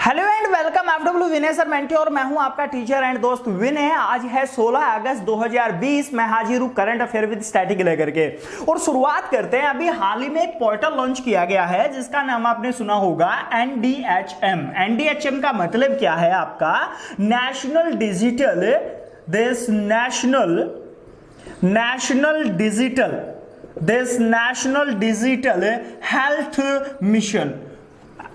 Hello and welcome FW Vinay sir mentee और मैं हूं आपका टीचर एंड दोस्त विनय। आज है 16 अगस्त 2020। मैं हाजिर हूं करंट अफेयर विद स्टैटिक लेकर के और शुरुआत करते हैं। अभी हाल ही में एक पोर्टल लॉन्च किया गया है जिसका नाम आपने सुना होगा NDHM। NDHM का मतलब क्या है आपका national digital health mission.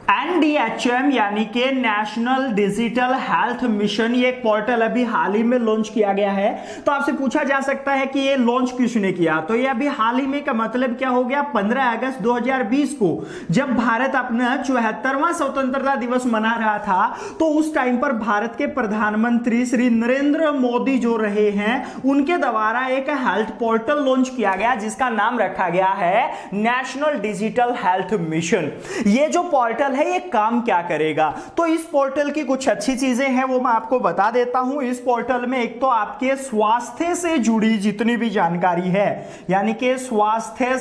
NDHM यानी कि नेशनल डिजिटल हेल्थ मिशन, ये एक पोर्टल अभी हाल ही में लॉन्च किया गया है। तो आपसे पूछा जा सकता है कि ये लॉन्च किसने किया, तो ये अभी हाल ही में का मतलब क्या हो गया, 15 अगस्त 2020 को जब भारत अपना 74वां स्वतंत्रता दिवस मना रहा था, तो उस टाइम पर भारत के प्रधानमंत्री श्री नरेंद्र मोदी जो रहे हैं उनके द्वारा एक हेल्थ पोर्टल लॉन्च किया गया जिसका नाम रखा गया है नेशनल डिजिटल हेल्थ मिशन। ये जो पोर्टल है ये काम क्या करेगा, तो इस पोर्टल की कुछ अच्छी चीजें हैं वो मैं आपको बता देता हूं। इस पोर्टल में एक तो आपके स्वास्थ्य से जुड़ी जितनी भी जानकारी है, यानी कि स्वास्थ्य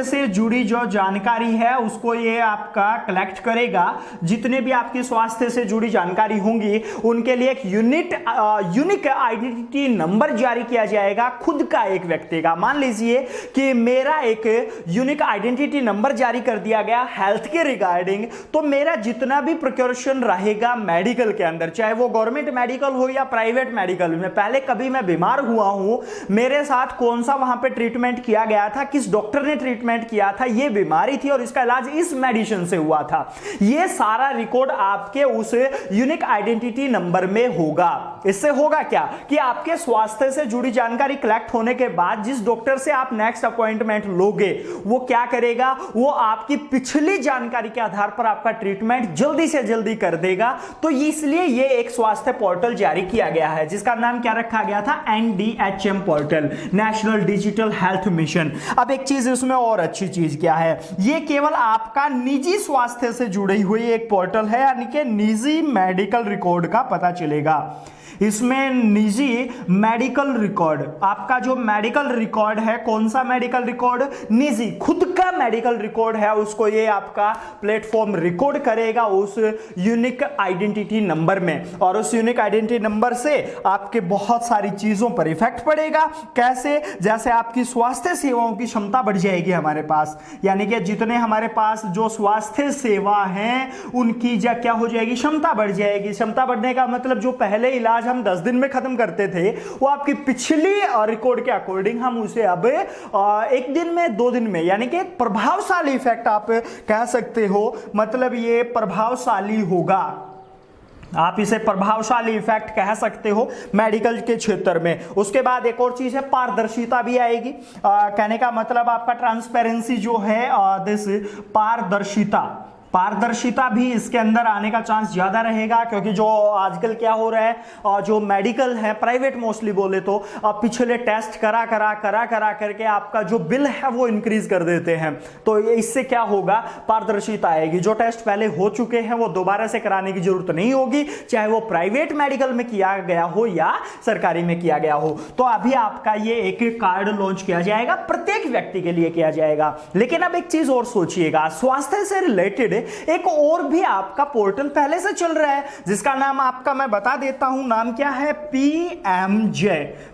से जुड़ी जो जानकारी है उसको ये आपका कलेक्ट करेगा। जितने भी आपकी स्वास्थ्य से जुड़ी जानकारी होंगी उनके लिए एक यूनिक आइडेंटिटी नंबर जारी किया जाएगा, खुद का एक व्यक्ति का। मान लीजिए कि मेरा एक यूनिक आइडेंटिटी नंबर जारी कर दिया गया हेल्थ के रिगार्डिंग, तो मेरा जितना भी प्रिकॉशन रहेगा मेडिकल के अंदर, चाहे वो गवर्नमेंट मेडिकल हो या प्राइवेट मेडिकल में, पहले कभी मैं बीमार हुआ हूं, मेरे साथ कौन सा वहां पे ट्रीटमेंट किया गया था, किस डॉक्टर ने ट्रीटमेंट किया था, ये बीमारी थी और इसका इलाज इस मेडिसिन से हुआ था, ये सारा रिकॉर्ड आपके उस यूनिक आइडेंटिटी नंबर में होगा। इससे होगा क्या कि आपके स्वास्थ्य से जुड़ी जानकारी कलेक्ट होने के बाद जिस डॉक्टर से आप नेक्स्ट अपॉइंटमेंट लोगे वो क्या करेगा, वो आपकी पिछली जानकारी के आधार पर आपका ट्रीटमेंट जल्दी से जल्दी कर देगा। तो इसलिए ये एक स्वास्थ्य पोर्टल जारी किया गया है जिसका नाम क्या रखा गया था, NDHM portal, national digital health mission. अब एक चीज इसमें और अच्छी चीज क्या है, ये केवल आपका निजी स्वास्थ्य से जुड़ी हुई एक पोर्टल है, यानी कि निजी मेडिकल रिकॉर्ड का पता चलेगा। इसमें निजी मेडिकल रिकॉर्ड, आपका जो मेडिकल रिकॉर्ड है, कौन सा मेडिकल रिकॉर्ड, निजी खुद का मेडिकल रिकॉर्ड है, उसको ये आपका प्लेटफॉर्म रिकॉर्ड करेगा उस यूनिक आइडेंटिटी नंबर में। और उस यूनिक आइडेंटिटी नंबर से आपके बहुत सारी चीजों पर इफेक्ट पड़ेगा। कैसे, जैसे आपकी स्वास्थ्य सेवाओं की क्षमता बढ़ जाएगी हमारे पास, यानी कि जितने हमारे पास जो स्वास्थ्य सेवा है उनकी क्या हो जाएगी, क्षमता बढ़ जाएगी। क्षमता बढ़ने का मतलब जो पहले इलाज हम 10 दिन में खत्म करते थे वो आपकी पिछली रिकॉर्ड के अकॉर्डिंग हम उसे अब 1 दिन में, 2 दिन में, यानी कि एक प्रभावशाली इफेक्ट आप कह सकते हो। मतलब ये प्रभावशाली होगा, आप इसे प्रभावशाली इफेक्ट कह सकते हो मेडिकल के क्षेत्र में। उसके बाद एक और चीज है, पारदर्शिता भी आएगी। कहने का मतलब आपका ट्रांसपेरेंसी जो है, दिस पारदर्शिता भी इसके अंदर आने का चांस ज्यादा रहेगा, क्योंकि जो आजकल क्या हो रहा है, जो मेडिकल है प्राइवेट मोस्टली बोले तो पिछले टेस्ट करा करके आपका जो बिल है वो इंक्रीज कर देते हैं। तो इससे क्या होगा, पारदर्शिता आएगी। जो टेस्ट पहले हो चुके हैं वो दोबारा से कराने की जरूरत नहीं होगी, चाहे वो प्राइवेट मेडिकल में किया गया हो या सरकारी में किया गया हो। तो अभी आपका ये एक कार्ड लॉन्च किया जाएगा, प्रत्येक व्यक्ति के लिए किया जाएगा। लेकिन अब एक चीज और सोचिएगा, स्वास्थ्य से रिलेटेड एक और भी आपका पोर्टल पहले से चल रहा है जिसका नाम आपका मैं बता देता हूं, नाम क्या है,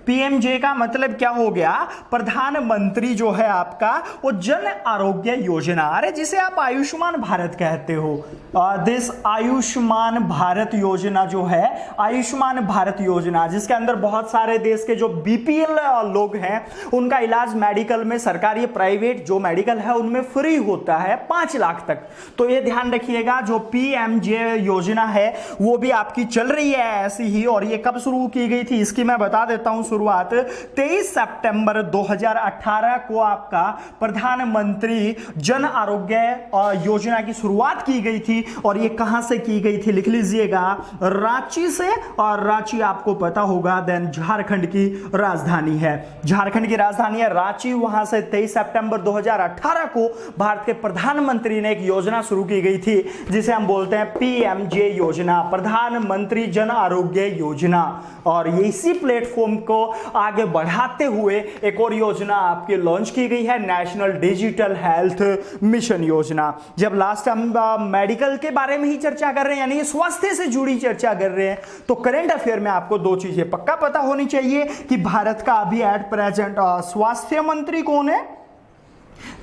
PMJ का मतलब क्या हो गया, प्रधानमंत्री जो है आपका वो जन आरोग्य योजना, अरे जिसे आप आयुष्मान भारत कहते हो। दिस आयुष्मान भारत योजना जो है, आयुष्मान भारत योजना जिसके अंदर बहुत सारे देश के जो BPL लोग हैं उनका इलाज मेडिकल में, सरकारी प्राइवेट जो मेडिकल है उनमें फ्री होता है 5 लाख तक। तो ये ध्यान रखिएगा, जो PMJ योजना है वो भी आपकी चल रही है ऐसी ही। और ये कब शुरू की गई थी इसकी मैं बता देता हूं, शुरुआत 23 सितंबर 2018 को आपका प्रधानमंत्री जन आरोग्य योजना की शुरुआत की गई थी। और ये कहां से की गई थी, लिख लीजिएगा, रांची से। और रांची आपको पता होगा देन झारखंड की राजधानी है, झारखंड की राजधानी है रांची। वहां से 23 सितंबर 2018 को भारत के प्रधानमंत्री ने एक योजना शुरू की गई थी जिसे हम बोलते हैं PMJ योजना, प्रधानमंत्री जन आरोग्य योजना। और ये इसी प्लेटफॉर्म को आगे बढ़ाते हुए एक और योजना आपकी लॉन्च की गई है, नेशनल डिजिटल हेल्थ मिशन योजना। जब लास्ट हम मेडिकल के बारे में ही चर्चा कर रहे हैं, यानी स्वास्थ्य से जुड़ी चर्चा कर रहे हैं, तो करंट अफेयर में आपको दो चीजें पक्का पता होनी चाहिए कि भारत का अभी एट प्रेजेंट स्वास्थ्य मंत्री कौन है।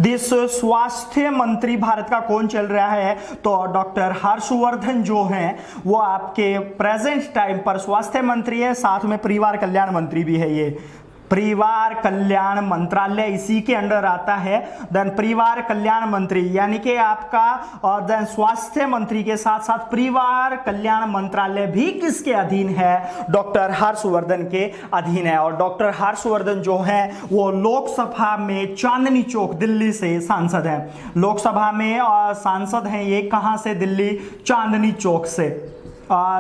दिस स्वास्थ्य मंत्री भारत का कौन चल रहा है, तो डॉक्टर हर्षवर्धन जो हैं वो आपके प्रेजेंट टाइम पर स्वास्थ्य मंत्री है, साथ में परिवार कल्याण मंत्री भी है। ये परिवार कल्याण मंत्रालय इसी के अंडर आता है। देन परिवार कल्याण मंत्री यानी कि आपका देन स्वास्थ्य मंत्री के साथ साथ परिवार कल्याण मंत्रालय भी किसके अधीन है, डॉक्टर हर्षवर्धन के अधीन है। और डॉक्टर हर्षवर्धन जो है वो लोकसभा में चांदनी चौक दिल्ली से सांसद है। लोकसभा में सांसद हैं ये कहां से, दिल्ली चांदनी चौक से।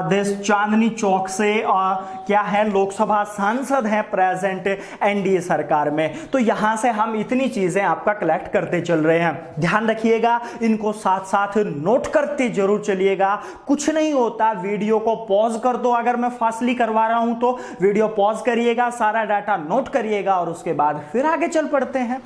देश चांदनी चौक से क्या है, लोकसभा सांसद है प्रेजेंट एनडीए सरकार में। तो यहां से हम इतनी चीजें आपका कलेक्ट करते चल रहे हैं, ध्यान रखिएगा, इनको साथ साथ नोट करते जरूर चलिएगा। कुछ नहीं होता, वीडियो को पॉज कर दो, अगर मैं फासली करवा रहा हूं तो वीडियो पॉज करिएगा, सारा डाटा नोट करिएगा और उसके बाद फिर आगे चल पड़ते हैं।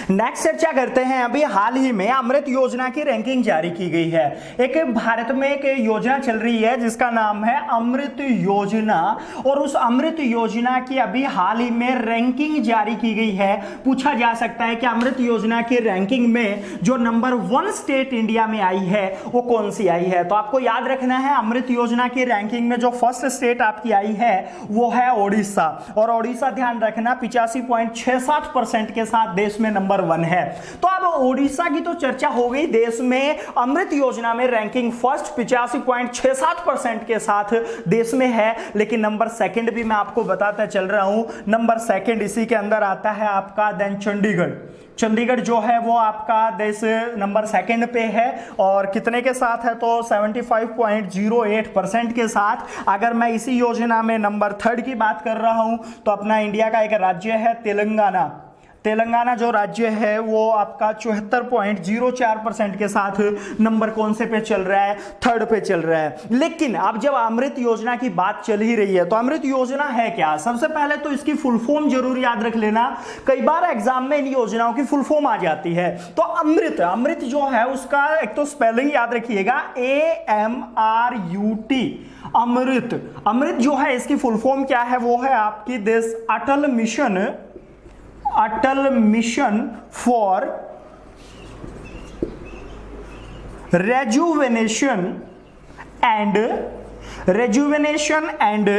नेक्स्ट चर्चा करते हैं। अभी हाल ही में अमृत योजना की रैंकिंग जारी की गई है। एक भारत में एक योजना चल रही है जिसका नाम है अमृत योजना, और उस अमृत योजना की अभी हाल ही में रैंकिंग जारी की गई है। पूछा जा सकता है कि अमृत योजना की रैंकिंग में जो नंबर 1 स्टेट इंडिया में आई है वो कौन सी आई है। तो आपको याद रखना है, अमृत योजना की रैंकिंग में जो फर्स्ट स्टेट आपकी आई है वो है ओडिशा, और ओडिशा ध्यान रखना 85.67% के साथ देश में नंबर 1 है। तो अब ओडिशा की तो चर्चा हो गई, देश में अमृत योजना में रैंकिंग फर्स्ट 85.67% के साथ देश में है, लेकिन नंबर सेकंड भी मैं आपको बताता चल रहा हूं। नंबर सेकंड इसी के अंदर आता है आपका देन चंडीगढ़। चंडीगढ़ जो है वो आपका देश नंबर सेकंड पे है, और कितने के साथ है, तो 75.08% के साथ। अगर मैं इसी योजना में नंबर 3 की बात कर रहा हूं तो अपना इंडिया का एक राज्य है तेलंगाना। तेलंगाना जो राज्य है वो आपका 74.04% के साथ नंबर कौन से पे चल रहा है, 3rd पे चल रहा है। लेकिन अब जब अमृत योजना की बात चल ही रही है तो अमृत योजना है क्या, सबसे पहले तो इसकी फुल फॉर्म जरूर याद रख लेना, कई बार एग्जाम में इन योजनाओं की फुल फॉर्म आ जाती है। तो अमृत जो है उसका एक तो स्पेलिंग याद रखिएगा, AMRUT, अमृत जो है इसकी फुल फॉर्म क्या है, वो है आपकी this Atal mission for rejuvenation and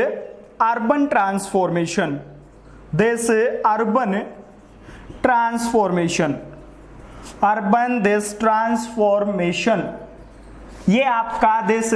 urban transformation. This urban transformation ये आपका देश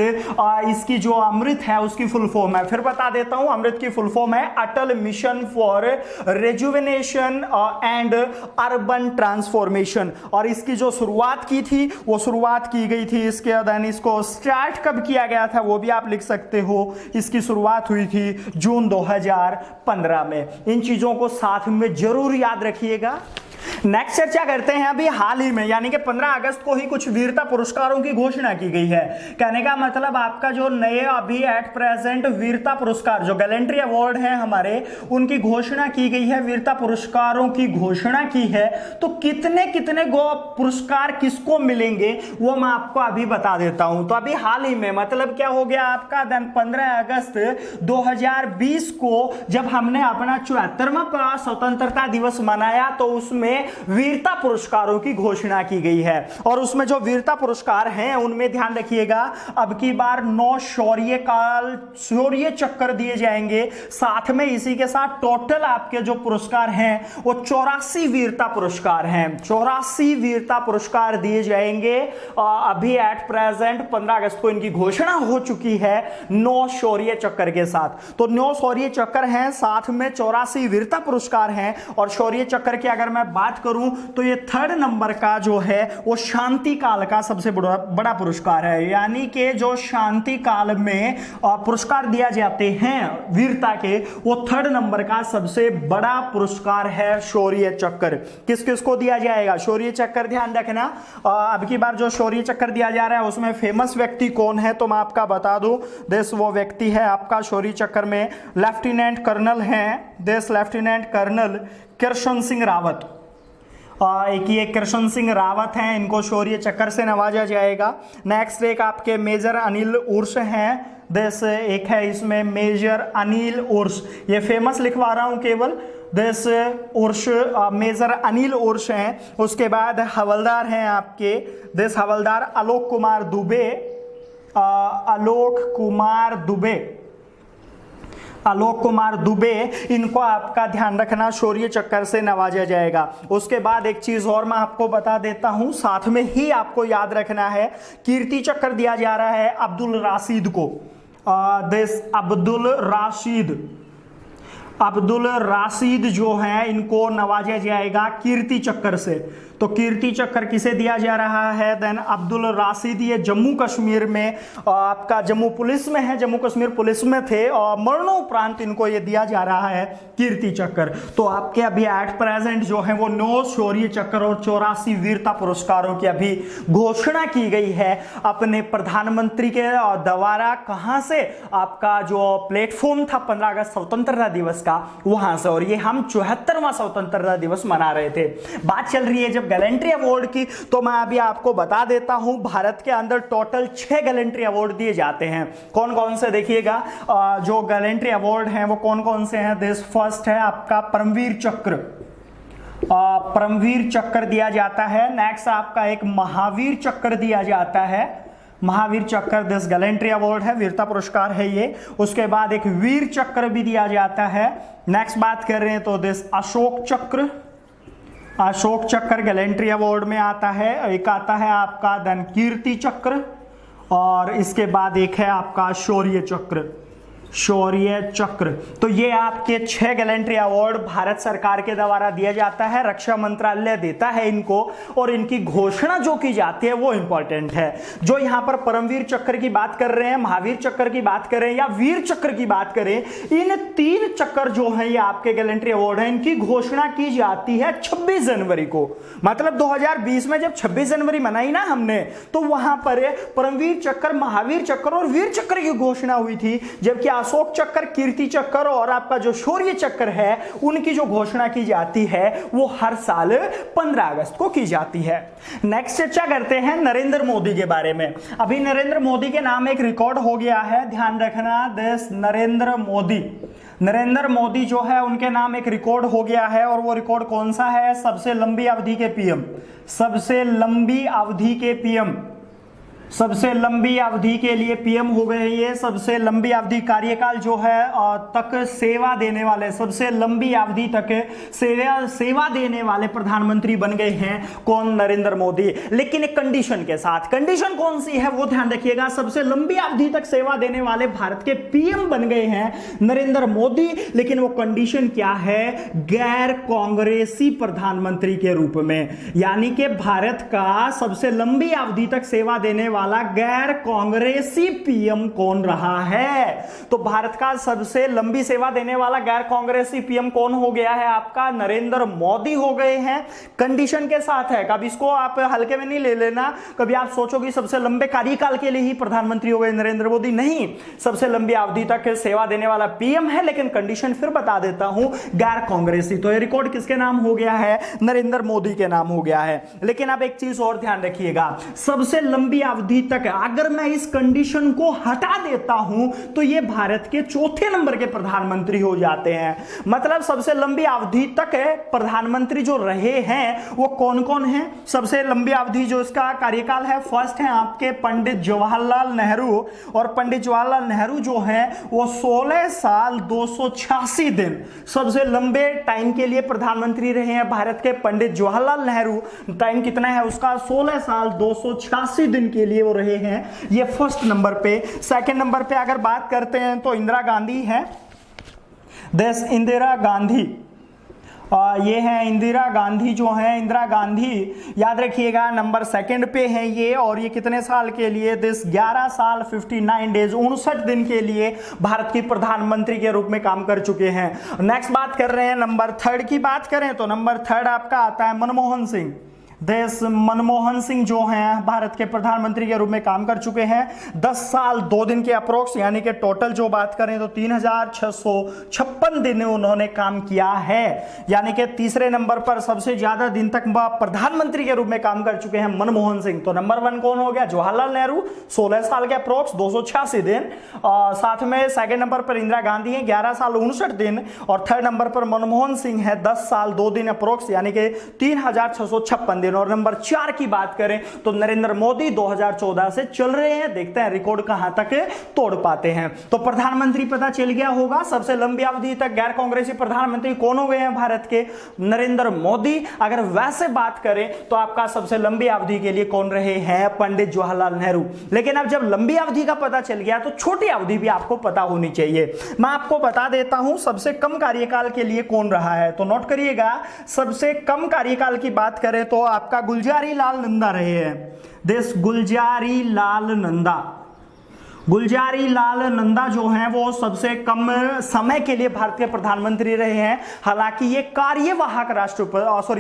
इसकी जो अमृत है उसकी फुल फॉर्म है। फिर बता देता हूं, अमृत की फुल फॉर्म है Atal mission for rejuvenation and urban transformation. और इसकी जो शुरुआत की थी वो शुरुआत की गई थी, इसके देन इसको स्टार्ट कब किया गया था वो भी आप लिख सकते हो। इसकी शुरुआत हुई थी जून 2015 में। इन चीजों को साथ में जरूर याद रखिएगा। नेक्स्ट चर्चा करते हैं। अभी हाल ही में यानी कि 15 अगस्त को ही कुछ वीरता पुरस्कारों की घोषणा की गई है। कहने का मतलब आपका जो नए अभी एट प्रेजेंट वीरता पुरस्कार जो गैलेंट्री अवार्ड है हमारे, उनकी घोषणा की गई है, वीरता पुरस्कारों की घोषणा की है। तो कितने कितने पुरस्कार किसको मिलेंगे वो मैं आपको अभी बता देता हूं। तो अभी हाल ही में मतलब क्या हो गया आपका देन 15 अगस्त 2020 को जब हमने अपना 74वां स्वतंत्रता दिवस मनाया तो उसमें वीरता पुरस्कारों की घोषणा की गई है। और उसमें जो वीरता पुरस्कार हैं उनमें ध्यान रखिएगा अब की बार 9 शौर्य चक्र दिए जाएंगे। साथ में इसी के साथ टोटल आपके जो पुरस्कार हैं वो 84 वीरता पुरस्कार हैं। 84 वीरता पुरस्कार दिए जाएंगे। अभी एट प्रेजेंट 15 अगस्त को इनकी घोषणा हो चुकी है 9 शौर्य चक्र के साथ। तो 9 शौर्य चक्र हैं, साथ में 84 वीरता पुरस्कार हैं। और शौर्य चक्र की अगर मैं बात करूं तो ये 3rd नंबर का जो है वो शांति काल का सबसे बड़ा पुरस्कार है, यानी कि जो शांति काल में पुरस्कार दिया जाते हैं वीरता के, वो 3rd नंबर का सबसे बड़ा पुरस्कार है शौर्य चक्र। किस किस को दिया जाएगा शौर्य चक्र, ध्यान रखना। अब की बार जो शौर्य चक्र दिया जा रहा है उसमें फेमस व्यक्ति कौन है तो मैं आपका बता दूं, देश वो व्यक्ति है आपका शौर्य चक्र में लेफ्टिनेंट कर्नल हैं, देश लेफ्टिनेंट कर्नल कृष्ण सिंह रावत। एक ये कृष्ण सिंह रावत हैं, इनको शौर्य चक्र से नवाजा जाएगा। नेक्स्ट एक आपके मेजर अनिल उर्स हैं, देश एक है इसमें मेजर अनिल उर्स, ये फेमस लिखवा रहा हूं केवल, देश उर्स मेजर अनिल उर्स हैं। उसके बाद हवलदार हैं आपके देश हवलदार आलोक कुमार दुबे, आलोक कुमार दुबे, इनको आपका ध्यान रखना शौर्य चक्र से नवाजा जाएगा। उसके बाद एक चीज और मैं आपको बता देता हूं, साथ में ही आपको याद रखना है, कीर्ति चक्र दिया जा रहा है अब्दुल राशिद को, देश अब्दुल राशिद जो है इनको नवाजा जाएगा कीर्ति चक्र से। तो कीर्ति चक्र किसे दिया जा रहा है, देन अब्दुल राशिद, ये जम्मू कश्मीर में आपका जम्मू पुलिस में है, जम्मू कश्मीर पुलिस में थे और मरणोपरांत इनको ये दिया जा रहा है कीर्ति चक्र। तो आपके अभी एट प्रेजेंट जो है वो 9 शौर्य चक्र और 84 वीरता पुरस्कारों की अभी घोषणा की गई है अपने प्रधानमंत्री के द्वारा। कहां से, आपका जो प्लेटफॉर्म था 15 अगस्त स्वतंत्रता दिवस का, वहां से। और ये हम 74वां स्वतंत्रता दिवस मना रहे थे। बात चल रही है जब गैलेंट्री अवार्ड की, तो मैं अभी आपको बता देता हूं भारत के अंदर टोटल 6 गैलेंट्री अवार्ड दिए जाते हैं। कौन कौन से देखिएगा, जो गैलेंट्री अवार्ड हैं वो कौन कौन से हैं। दिस फर्स्ट है आपका परमवीर चक्र, परमवीर चक्र दिया जाता है। नेक्स्ट आपका एक महावीर चक्र दिया जाता है, महावीर चक्र दिस गैलेंट्री अवार्ड है, वीरता पुरस्कार है ये। उसके बाद एक वीर चक्र भी दिया जाता है। नेक्स्ट बात कर रहे हैं तो दिस अशोक चक्र, अशोक चक्र गैलेंट्री अवार्ड में आता है। एक आता है आपका धन कीर्ति चक्र, और इसके बाद एक है आपका शौर्य चक्र, शौर्य चक्र। तो ये आपके 6 गैलेंट्री अवार्ड भारत सरकार के द्वारा दिया जाता है, रक्षा मंत्रालय देता है इनको, और इनकी घोषणा जो की जाती है वो इंपॉर्टेंट है। जो यहां पर परमवीर चक्र की बात कर रहे हैं, महावीर चक्र की बात करें या वीर चक्र की बात करें, इन 3 चक्र जो है ये आपके गैलेंट्री अवार्ड है, इनकी घोषणा की जाती है 26 जनवरी को। मतलब 2020 में जब 26 जनवरी मनाई ना हमने, तो वहां पर परमवीर चक्र, महावीर चक्र और वीर चक्र की घोषणा हुई थी, जबकि अशोक चक्र, कीर्ति चक्र और आपका जो शौर्य चक्र है उनकी जो घोषणा की जाती है वो हर साल 15 अगस्त को की जाती है। नेक्स्ट चर्चा करते हैं नरेंद्र मोदी के बारे में। अभी नरेंद्र मोदी के नाम एक रिकॉर्ड हो गया है, ध्यान रखना, देश नरेंद्र मोदी जो है उनके नाम एक रिकॉर्ड हो गया है। और वो रिकॉर्ड कौन सा है, सबसे लंबी अवधि के पीएम, सबसे लंबी अवधि के पीएम, सबसे लंबी अवधि के लिए पीएम हो गए ये। सबसे लंबी अवधि कार्यकाल जो है तक सेवा देने वाले, सबसे लंबी अवधि तक सेवा देने वाले प्रधानमंत्री बन गए हैं कौन, नरेंद्र मोदी। लेकिन एक कंडीशन के साथ, कंडीशन कौन सी है वो ध्यान रखिएगा, सबसे लंबी अवधि तक सेवा देने वाले भारत के पीएम बन गए हैं नरेंद्र मोदी, लेकिन वो कंडीशन क्या है, गैर कांग्रेसी प्रधानमंत्री के रूप में। यानी कि भारत का सबसे लंबी अवधि तक सेवा देने वाला गैर कांग्रेसी पीएम कौन रहा है, तो भारत का सबसे लंबी सेवा देने वाला गैर कांग्रेसी पीएम कौन हो गया है, आपका नरेंद्र मोदी हो गए हैं। कंडीशन के साथ है, कभी इसको आप हल्के में नहीं ले लेना, कभी आप सोचोगे सबसे लंबे कार्यकाल के लिए ही प्रधानमंत्री हो गए नरेंद्र मोदी, नहीं, सबसे लंबी अवधि तक सेवा देने वाला पीएम है, लेकिन कंडीशन फिर बता देता हूं, गैर कांग्रेसी। तो ये रिकॉर्ड किसके नाम हो गया है, नरेंद्र मोदी के नाम हो गया है। लेकिन अब एक चीज और ध्यान रखिएगा, सबसे लंबी अवधि तक अगर मैं इस कंडीशन को हटा देता हूं तो ये भारत के 4थे नंबर के प्रधानमंत्री हो जाते हैं। मतलब सबसे लंबी अवधि तक प्रधानमंत्री जो रहे हैं वो कौन कौन हैं, सबसे लंबी अवधि जो इसका कार्यकाल है, फर्स्ट है आपके पंडित जवाहरलाल नेहरू, और पंडित जवाहरलाल नेहरू जो है वो 16 साल 286 दिन सबसे लंबे टाइम के लिए प्रधानमंत्री रहे हैं भारत के पंडित जवाहरलाल नेहरू। टाइम कितना है उसका, 16 साल 286 दिन के लिए वो रहे हैं, ये फर्स्ट नंबर पे। सेकंड नंबर पे अगर बात करते हैं तो इंदिरा गांधी है, देश इंदिरा गांधी, ये है इंदिरा गांधी जो है, इंदिरा गांधी याद रखिएगा नंबर 2 पे है ये, और ये कितने साल के लिए, 11 साल 59 डेज 59 दिन के लिए भारत की प्रधानमंत्री के रूप में काम कर चुके हैं। नेक्स्ट बात कर रहे हैं नंबर 3 की बात करें तो नंबर 3 आपका आता है मनमोहन सिंह। मनमोहन सिंह जो हैं भारत के प्रधानमंत्री के रूप में काम कर चुके हैं 10 साल 2 दिन के अप्रोक्स, यानी कि टोटल जो बात करें तो 3656 दिन उन्होंने काम किया है, यानी कि तीसरे नंबर पर सबसे ज्यादा दिन तक प्रधानमंत्री के रूप में काम कर चुके हैं मनमोहन सिंह। तो नंबर 1 कौन हो गया, जवाहरलाल नेहरू 16 साल के अप्रोक्स 286 दिन, साथ में सेकंड नंबर पर इंदिरा गांधी है 11 साल 59 दिन, और थर्ड नंबर पर मनमोहन सिंह है 10 साल 2 दिन अप्रोक्स, यानी कि 3656 दिन। और नंबर 4 की बात करें तो नरेंद्र मोदी 2014 से चल रहे हैं, देखते हैं रिकॉर्ड कहां तक तोड़ पाते हैं। तो प्रधानमंत्री पता चल गया होगा, सबसे लंबी अवधि तक गैर कांग्रेसी प्रधानमंत्री कौन हो गए हैं भारत के, नरेंद्र मोदी। अगर वैसे बात करें तो आपका सबसे लंबी अवधि के लिए कौन रहे हैं, पंडित जवाहरलाल नेहरू। लेकिन अब जब लंबी अवधि का पता चल गया तो छोटी अवधि भी आपको पता होनी चाहिए। मैं आपको बता देता हूं सबसे कम कार्यकाल के लिए कौन रहा है, तो नोट करिएगा सबसे कम कार्यकाल की बात करें तो आपका गुलजारी लाल नंदा रहे हैं। गुलजारी लाल नंदा, गुलजारी लाल नंदा जो हैं वो सबसे कम समय के लिए भारत के प्रधानमंत्री रहे हैं। हालांकि ये कार्यवाहक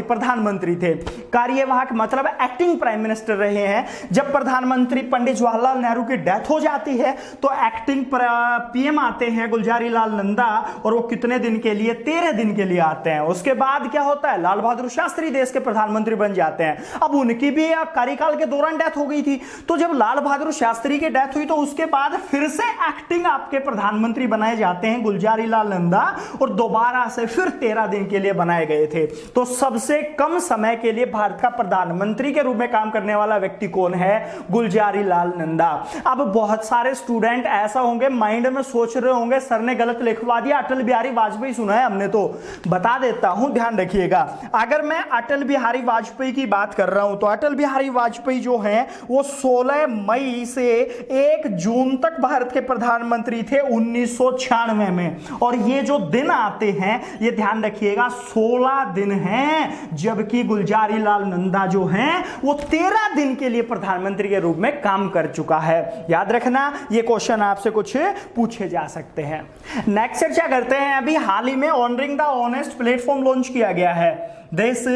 प्रधानमंत्री थे। कार्यवाहक मतलब एक्टिंग प्राइम मिनिस्टर रहे हैं। जब प्रधानमंत्री पंडित जवाहरलाल नेहरू की डेथ हो जाती है तो एक्टिंग पीएम आते हैं गुलजारी लाल नंदा, और वो कितने दिन के लिए, 13 दिन के लिए आते हैं। उसके बाद क्या होता है, लाल बहादुर शास्त्री देश के प्रधानमंत्री बन जाते हैं। अब उनकी भी कार्यकाल के दौरान डेथ हो गई थी, तो जब लाल बहादुर शास्त्री की डेथ हुई तो उसके बाद फिर से एक्टिंग आपके प्रधानमंत्री बनाए जाते हैं गुलजारी लाल नंदा, और दोबारा से फिर 13 दिन के लिए बनाए गए थे। तो सबसे कम समय के लिए भारत का प्रधानमंत्री के रूप में काम करने वाला व्यक्ति कौन है, गुलजारी लाल नंदा। अब बहुत सारे स्टूडेंट ऐसा होंगे माइंड में सोच रहे होंगे सर ने गलत लिखवा दिया, अटल बिहारी वाजपेयी सुना है हमने, तो बता देता हूं ध्यान रखिएगा। अगर मैं अटल बिहारी वाजपेयी की बात कर रहा हूं तो अटल बिहारी वाजपेयी जो हैं वो 16 मई से 1 जून तक भारत के प्रधानमंत्री थे 1996 में। और ये जो दिन आते हैं ये ध्यान रखिएगा 16 दिन हैं, जबकि गुलजारी लाल नंदा जो हैं वो 13 दिन के लिए प्रधानमंत्री के रूप में काम कर चुका है। याद रखना ये क्वेश्चन आपसे कुछ पूछे जा सकते हैं। नेक्स्ट चर्चा करते हैं। अभी हाल ही में honouring the honest platform launch किया गया है। This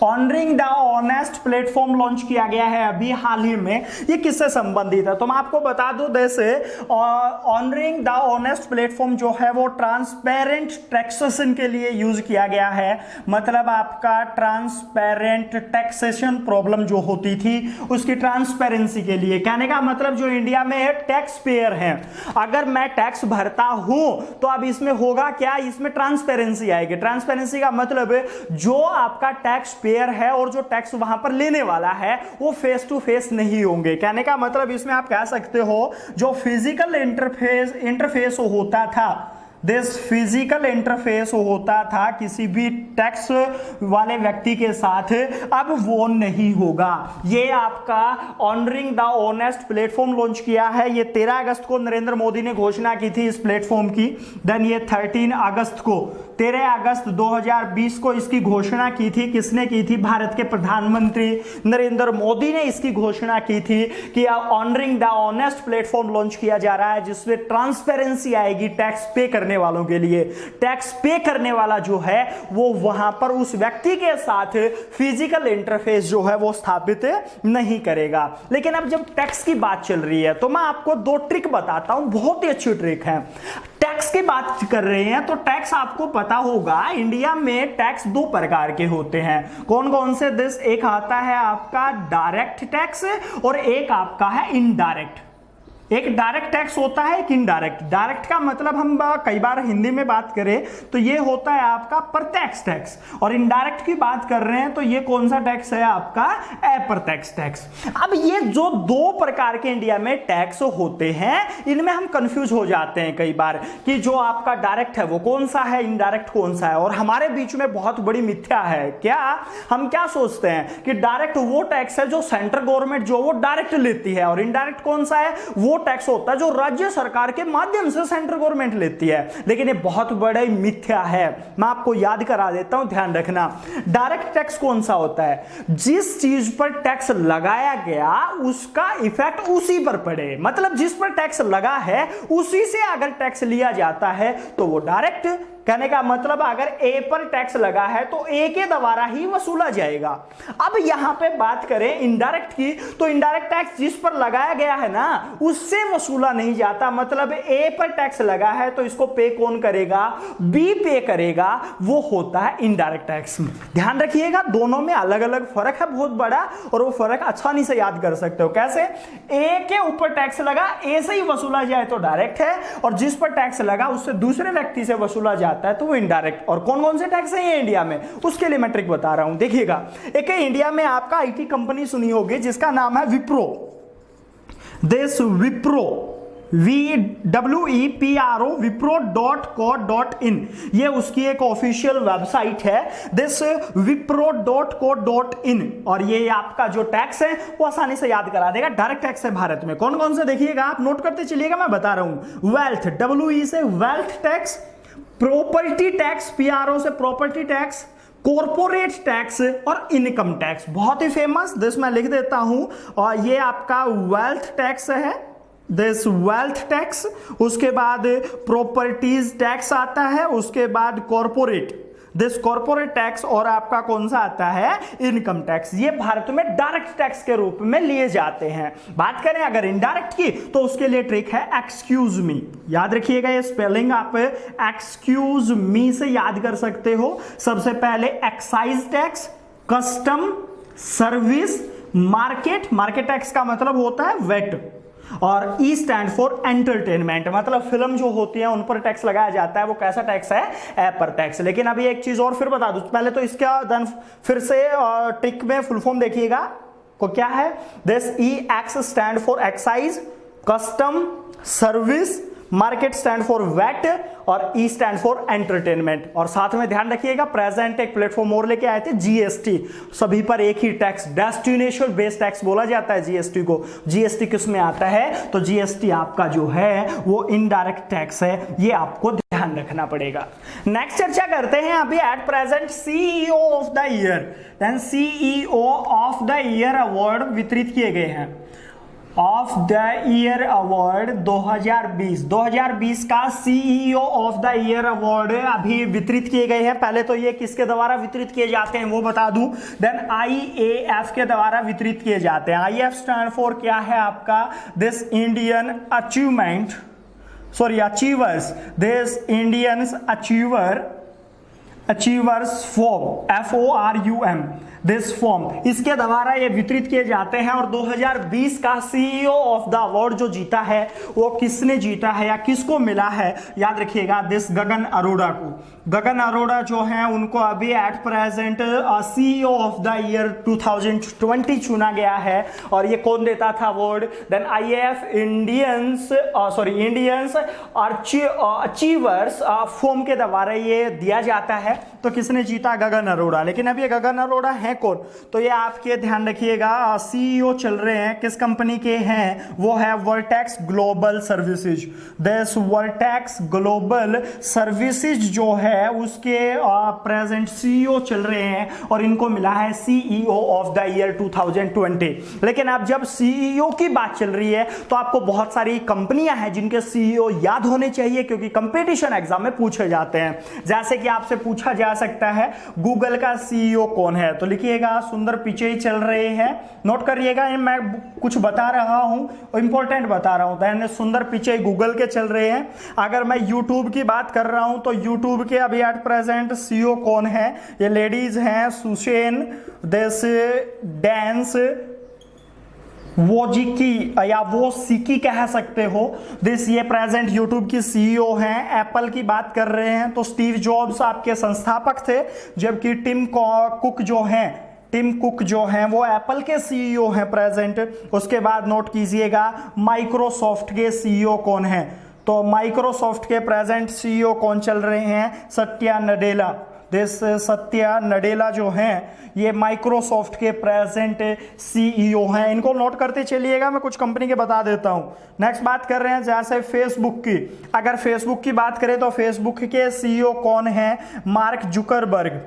honouring the honest platform launch किया गया है अभी हाल ही में। ये किससे संबंधित है तो मैं आपको बता दूं, जैसे ऑनरिंग द ऑनेस्ट प्लेटफॉर्म जो है वो ट्रांसपेरेंट टैक्सेशन के लिए यूज किया गया है। मतलब आपका ट्रांसपेरेंट टैक्सेशन प्रॉब्लम जो होती थी उसकी ट्रांसपेरेंसी के लिए, कहने का मतलब जो इंडिया में टैक्स पेयर हैं, अगर मैं टैक्स भरता हूं तो अब इसमें होगा क्या, इसमें ट्रांसपेरेंसी आएगी। ट्रांसपेरेंसी का मतलब जो आपका टैक्स पेयर है और जो टैक्स वहां पर लेने वाला है वो फेस टू फेस नहीं होंगे। कहने का मतलब इसमें आप कह सकते हो जो फिजिकल इंटरफेस होता था, दिस फिजिकल इंटरफेस होता था किसी भी टैक्स वाले व्यक्ति के साथ, अब वो नहीं होगा। ये आपका honouring the honest platform launch किया है। ये 13 अगस्त को नरेंद्र मोदी ने घोषणा की थी इस प्लेटफॉर्म की। देन ये 13 अगस्त 2020 को इसकी घोषणा की थी। किसने की थी, भारत के प्रधानमंत्री नरेंद्र मोदी ने इसकी घोषणा की थी कि honouring the honest platform launch किया जा रहा है जिसमें ट्रांसपेरेंसी आएगी टैक्स पे करने वालों के लिए। टैक्स पे करने वाला जो है वो वहां पर उस व्यक्ति के साथ फिजिकल इंटरफेस जो है वो स्थापित नहीं करेगा। लेकिन अब जब टैक्स की बात चल रही है तो मैं आपको 2 ट्रिक बताता हूं, बहुत ही अच्छी ट्रिक है। टैक्स की बात कर रहे हैं तो टैक्स आपको पता होगा इंडिया में टैक्स 2 प्रकार के होते हैं। कौन कौन से, दिस एक आता है आपका डायरेक्ट टैक्स और एक आपका है इनडायरेक्ट। एक डायरेक्ट टैक्स होता है, एक इनडायरेक्ट। डायरेक्ट का मतलब हम कई बार हिंदी में बात करें तो ये होता है आपका प्रत्यक्ष टैक्स, और इनडायरेक्ट की बात कर रहे हैं तो ये कौन सा टैक्स है आपका, अप्रत्यक्ष टैक्स। अब ये जो 2 प्रकार के इंडिया में टैक्स होते हैं इनमें हम कंफ्यूज हो जाते हैं कई बार कि जो आपका डायरेक्ट है वो कौन सा है, इनडायरेक्ट कौन सा है। और हमारे बीच में बहुत बड़ी मिथ्या है, क्या हम क्या सोचते हैं कि डायरेक्ट वो टैक्स है जो सेंट्रल गवर्नमेंट जो वो डायरेक्ट लेती है, और इनडायरेक्ट कौन सा है, वो टैक्स होता है जो राज्य सरकार के माध्यम से सेंट्रल गवर्नमेंट लेती है, लेकिन ये बहुत बड़ा मिथ्या है। मैं आपको याद करा देता हूं, ध्यान रखना। डायरेक्ट टैक्स कौन सा होता है? जिस चीज पर टैक्स लगाया गया उसका इफेक्ट उसी पर पड़े, मतलब जिस पर टैक्स लगा है उसी से अगर टैक्स लिया जाता है तो वो डायरेक्ट। कहने का मतलब अगर ए पर टैक्स लगा है तो ए के द्वारा ही वसूला जाएगा। अब यहां पे बात करें इनडायरेक्ट की, तो इनडायरेक्ट टैक्स जिस पर लगाया गया है ना उससे वसूला नहीं जाता। मतलब ए पर टैक्स लगा है तो इसको पे कौन करेगा? बी पे करेगा, वो होता है इनडायरेक्ट टैक्स। ध्यान रखिएगा, दोनों में अलग अलग फर्क है बहुत बड़ा, और वो फर्क आसानी से याद कर सकते हो। कैसे? ए के ऊपर टैक्स लगा, ए से ही वसूला जाए तो डायरेक्ट है, और जिस पर टैक्स लगा उससे दूसरे व्यक्ति से वसूला जाता है तो वो इनडायरेक्ट। और कौन कौन से टैक्स है ये इंडिया में, उसके लिए मैं ट्रिक बता रहा हूं। देखिएगा, एक इंडिया में आपका आईटी कंपनी सुनी होगी जिसका नाम है Wipro. This Wipro VWEPRO wipro.co.in, ये उसकी एक ऑफिशियल वेबसाइट है, दिस wipro.co.in। और ये आपका जो टैक्स है वो आसानी से याद करा देगा। डायरेक्ट टैक्स है भारत में कौन कौन से, देखिएगा आप नोट करते चलिएगा, मैं बता रहा हूं। वेल्थ, WE से wealth tax, property tax, PRO से प्रॉपर्टी टैक्स, कॉर्पोरेट टैक्स और इनकम टैक्स। बहुत ही फेमस, दिस मैं लिख देता हूं। और ये आपका वेल्थ टैक्स है, दिस वेल्थ टैक्स, उसके बाद प्रॉपर्टीज टैक्स आता है, उसके बाद कॉर्पोरेट, दिस कॉर्पोरेट टैक्स, और आपका कौन सा आता है? Income tax. ये भारत में डायरेक्ट टैक्स के रूप में लिए जाते हैं। बात करें अगर इनडायरेक्ट की तो उसके लिए ट्रिक है एक्सक्यूज मी। याद रखिएगा, ये स्पेलिंग आप एक्सक्यूज मी से याद कर सकते हो। सबसे पहले excise tax, custom, service, market. Market tax का मतलब होता है वेट, और ई स्टैंड फॉर एंटरटेनमेंट, मतलब फिल्म जो होती है उन पर टैक्स लगाया जाता है। वो कैसा टैक्स है? ऐप पर टैक्स। लेकिन अभी एक चीज और फिर बता दूं, पहले तो इसका देन फिर से ट्रिक में फुल फॉर्म देखिएगा को क्या है। This E X stand for excise, custom, service, market stand for VAT, और ई स्टैंड फॉर एंटरटेनमेंट। और साथ में ध्यान रखिएगा, प्रेजेंट एक प्लेटफॉर्म और लेके आए थे, जीएसटी। सभी पर एक ही टैक्स, डेस्टिनेशन बेस्ड टैक्स बोला जाता है जीएसटी को। जीएसटी किस में आता है? तो जीएसटी आपका जो है वो इनडायरेक्ट टैक्स है, ये आपको ध्यान रखना पड़ेगा। नेक्स्ट चर्चा करते हैं अभी at present CEO of the year. Then CEO of the year award वितरित किए गए हैं। ऑफ द ईयर अवार्ड 2020 का CEO of the year award अभी वितरित किए गए हैं। पहले तो ये किसके द्वारा वितरित किए जाते हैं वो बता दूं, देन IAF के द्वारा वितरित किए जाते हैं। IAF स्टैंड फॉर क्या है आपका? This Indian achievement, sorry achievers, this Indians achievers form, FORUM, this form, इसके द्वारा ये वितरित किए जाते हैं। और 2020 का सीईओ ऑफ द अवार्ड जो जीता है वो किसने जीता है या किसको मिला है? याद रखिएगा, दिस गगन अरोड़ा को। गगन अरोड़ा जो है उनको अभी at present CEO of the year 2020 चुना गया है। और ये कौन देता था award? Then IAF Indians achievers form के द्वारा ये दिया जाता है। तो किसने जीता? गगन अरोड़ा। लेकिन अब ये गगन अरोड़ा है कौन? तो ये आपके ध्यान रखिएगा सीईओ चल रहे हैं, किस कंपनी के हैं? वो है vertex global services. This vertex global services जो है उसके प्रेजेंट सीईओ चल रहे हैं, और इनको मिला है सीईओ ऑफ द ईयर 2020। लेकिन अब जब सीईओ की बात चल रही है तो आपको बहुत सारी कंपनियां हैं जिनके सीईओ याद होने चाहिए, क्योंकि कंपटीशन एग्जाम में पूछे जाते हैं। जैसे कि आपसे पूछा जा सकता है गूगल का सीईओ कौन है, तो लिखिएगा सुंदर पिचई चल रहे हैं। नोट करिएगा, मैं कुछ बता रहा हूं इंपॉर्टेंट बता रहा हूं। देन सुंदर पिचई गूगल के चल रहे हैं। अगर मैं यूट्यूब की बात कर रहा हूं तो यूट्यूब के अभी एट प्रेजेंट सीईओ कौन है? ये लेडीज हैं, सुशेन, देश डांस, वोजिकी या वो सिकी कह सकते हो। दिस ये प्रेजेंट यूट्यूब की सीईओ हैं। एप्पल की बात कर रहे हैं तो स्टीव जॉब्स आपके संस्थापक थे, जबकि टिम कुक जो हैं वो एप्पल के सीईओ हैं प्रेजेंट। उसके बाद नोट कीजिएगा माइक्रोसॉफ्ट के सीईओ कौन है? तो माइक्रोसॉफ्ट के प्रेजेंट सीईओ कौन चल रहे हैं? सत्या नडेला। दिस सत्या नडेला जो हैं ये माइक्रोसॉफ्ट के प्रेजेंट सीईओ हैं। इनको नोट करते चलिएगा, मैं कुछ कंपनी के बता देता हूं। नेक्स्ट बात कर रहे हैं जैसे फेसबुक की। अगर फेसबुक की बात करें तो फेसबुक के सीईओ कौन है? Mark Zuckerberg.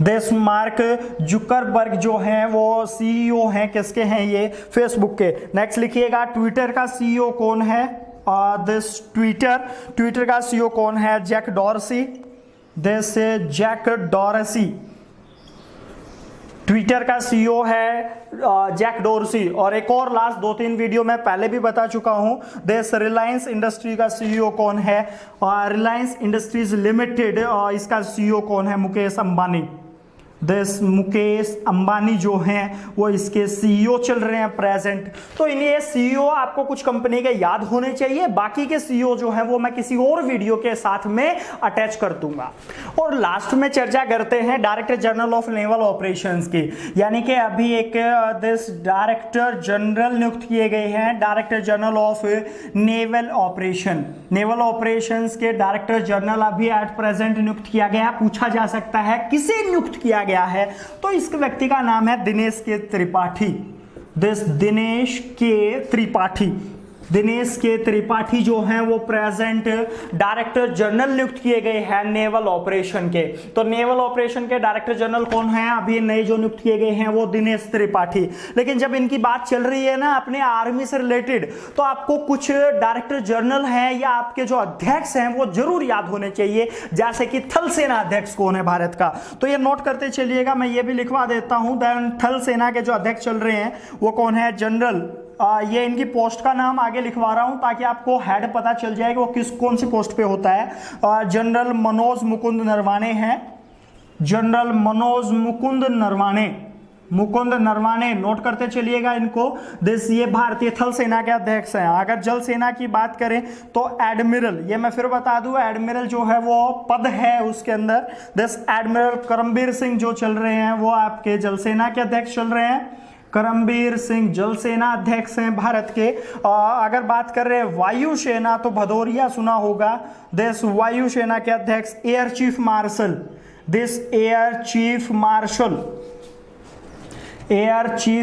This mark Zuckerberg जो हैं वो सीईओ हैं, किसके हैं? ये फेसबुक के। नेक्स्ट लिखिएगा ट्विटर का सीईओ कौन है? दिस ट्विटर का सीईओ कौन है? Jack Dorsey. This Jack Dorsey Twitter का सीईओ है जैक डोरसी। और एक और लास्ट 2-3 वीडियो में पहले भी बता चुका हूं, दिस रिलायंस इंडस्ट्री का सीईओ कौन है? रिलायंस इंडस्ट्रीज लिमिटेड इसका सीईओ कौन है? मुकेश अंबानी। दिस मुकेश अंबानी जो हैं वो इसके सीईओ चल रहे हैं प्रेजेंट। तो इन्हें सीईओ आपको कुछ कंपनी के याद होने चाहिए, बाकी के सीईओ जो हैं वो मैं किसी और वीडियो के साथ में अटैच कर दूंगा। और लास्ट में चर्चा करते हैं director general of naval operations की, यानी कि अभी एक दिस डायरेक्टर जनरल नियुक्त किए गए हैं, director general of naval operation. Naval operations के डायरेक्टर जनरल अभी एट प्रेजेंट नियुक्त किया गया। पूछा जा सकता है किसे नियुक्त किया गया है, तो इस व्यक्ति का नाम है दिनेश के त्रिपाठी। दिनेश के त्रिपाठी जो हैं वो प्रेजेंट डायरेक्टर जनरल नियुक्त किए गए हैं नेवल ऑपरेशन के। तो नेवल ऑपरेशन के डायरेक्टर जनरल कौन है? अभी नए जो नियुक्त किए गए हैं वो दिनेश त्रिपाठी। लेकिन जब इनकी बात चल रही है ना अपने आर्मी से रिलेटेड, तो आपको कुछ डायरेक्टर जनरल हैं या आपके जो अध्यक्ष हैं वो जरूर याद होने चाहिए, जैसे कि थल सेना अध्यक्ष कौन है भारत का, तो ये नोट करते चलिएगा। मैं ये भी लिखवा देता हूं, थल सेना के जो अध्यक्ष चल रहे हैं वो कौन है? जनरल ये इनकी पोस्ट का नाम आगे लिखवा रहा हूं ताकि आपको हेड पता चल जाए कि वो कौन सी पोस्ट पे होता है। जनरल मनोज मुकुंद नरवाने हैं। जनरल मनोज मुकुंद नरवाने नोट करते चलिएगा इनको। ये भारतीय थल सेना के अध्यक्ष हैं। अगर जल सेना की बात करें तो एडमिरल, ये मैं फिर बता दूं, एडमिरल जो है वो पद है उसके अंदर। एडमिरल करमबीर सिंह जो चल रहे हैं वो आपके जल सेना के अध्यक्ष चल रहे हैं। करमबीर सिंह जल सेना अध्यक्ष हैं भारत के। अगर बात कर रहे हैं वायुसेना तो भदौरिया सुना होगा। देश वायुसेना के अध्यक्ष एयर चीफ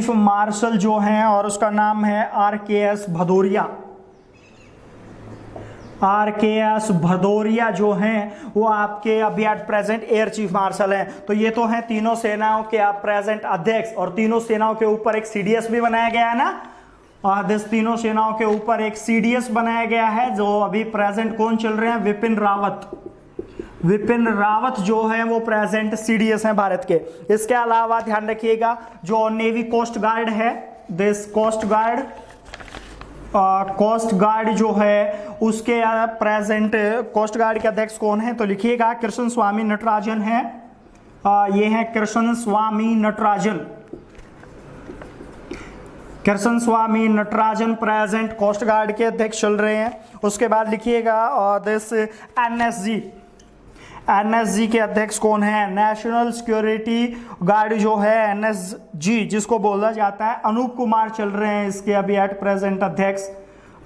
मार्शल जो हैं और उसका नाम है RKS भदौरिया। RKS भदौरिया जो हैं वो आपके अभी at present air chief marshal हैं। तो ये तो हैं तीनों सेनाओं के आप प्रेजेंट अध्यक्ष, और तीनों सेनाओं के ऊपर एक CDS भी बनाया गया है ना। तीनों सेनाओं के ऊपर एक CDS बनाया गया है। जो अभी प्रेजेंट कौन चल रहे हैं? विपिन रावत जो है वो प्रेजेंट CDS हैं भारत के। इसके अलावा ध्यान रखिएगा जो नेवी कोस्ट गार्ड है, दिस कोस्ट गार्ड जो है उसके प्रेजेंट कोस्ट गार्ड के अध्यक्ष कौन है? तो लिखिएगा कृष्ण स्वामी नटराजन है। ये है कृष्ण स्वामी नटराजन प्रेजेंट कोस्ट गार्ड के अध्यक्ष चल रहे हैं। उसके बाद लिखिएगा दिस NSG के अध्यक्ष कौन है? नेशनल सिक्योरिटी गार्ड जो है NSG जिसको बोला जाता है, अनूप कुमार चल रहे हैं इसके अभी एट प्रेजेंट अध्यक्ष,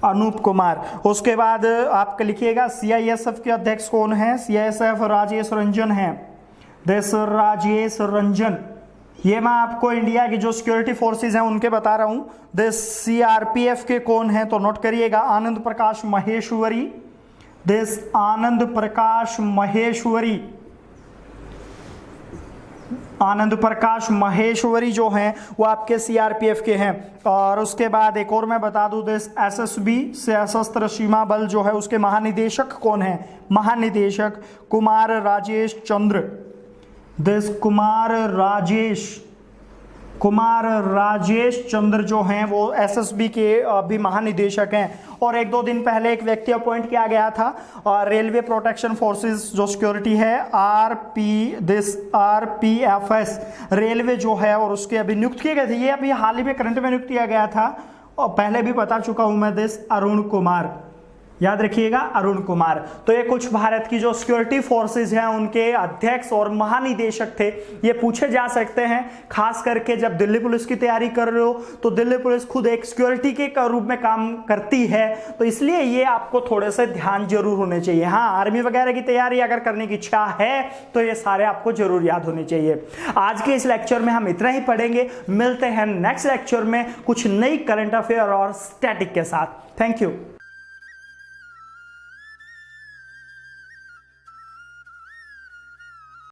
अनूप कुमार। उसके बाद आप लिखिएगा CISF के अध्यक्ष कौन है? CISF राजेश रंजन है। राजेश रंजन, ये मैं आपको इंडिया की जो सिक्योरिटी फोर्सेस हैं उनके बता रहा हूं। CRPF के कौन है? तो नोट करिएगा आनंद प्रकाश महेश्वरी। आनंद प्रकाश महेश्वरी जो हैं वो आपके CRPF के हैं। और उसके बाद एक और मैं बता दूं, SSB सशस्त्र सीमा बल जो है उसके महानिदेशक कौन है? महानिदेशक कुमार राजेश चंद्र। कुमार राजेश चंद्र जो हैं वो SSB के अभी महानिदेशक हैं। और 1-2 दिन पहले एक व्यक्ति अपॉइंट किया गया था और रेलवे प्रोटेक्शन फोर्सेस जो सिक्योरिटी है RPFS रेलवे जो है और उसके अभी नियुक्त किए गए थे। ये अभी हाल ही में करंट में नियुक्त किया गया था और पहले भी बता चुका हूं मैं। अरुण याद रखिएगा अरुण कुमार। तो ये कुछ भारत की जो सिक्योरिटी फोर्सेस हैं उनके अध्यक्ष और महानिदेशक थे, ये पूछे जा सकते हैं। खास करके जब दिल्ली पुलिस की तैयारी कर रहे हो तो दिल्ली पुलिस खुद एक सिक्योरिटी के रूप में काम करती है, तो इसलिए ये आपको थोड़े से ध्यान जरूर होने चाहिए। हाँ, आर्मी वगैरह की तैयारी अगर करने की इच्छा है तो ये सारे आपको जरूर याद होने चाहिए। आज के इस लेक्चर में हम इतना ही पढ़ेंगे, मिलते हैं नेक्स्ट लेक्चर में कुछ नई करंट अफेयर और स्टैटिक के साथ। Thank you.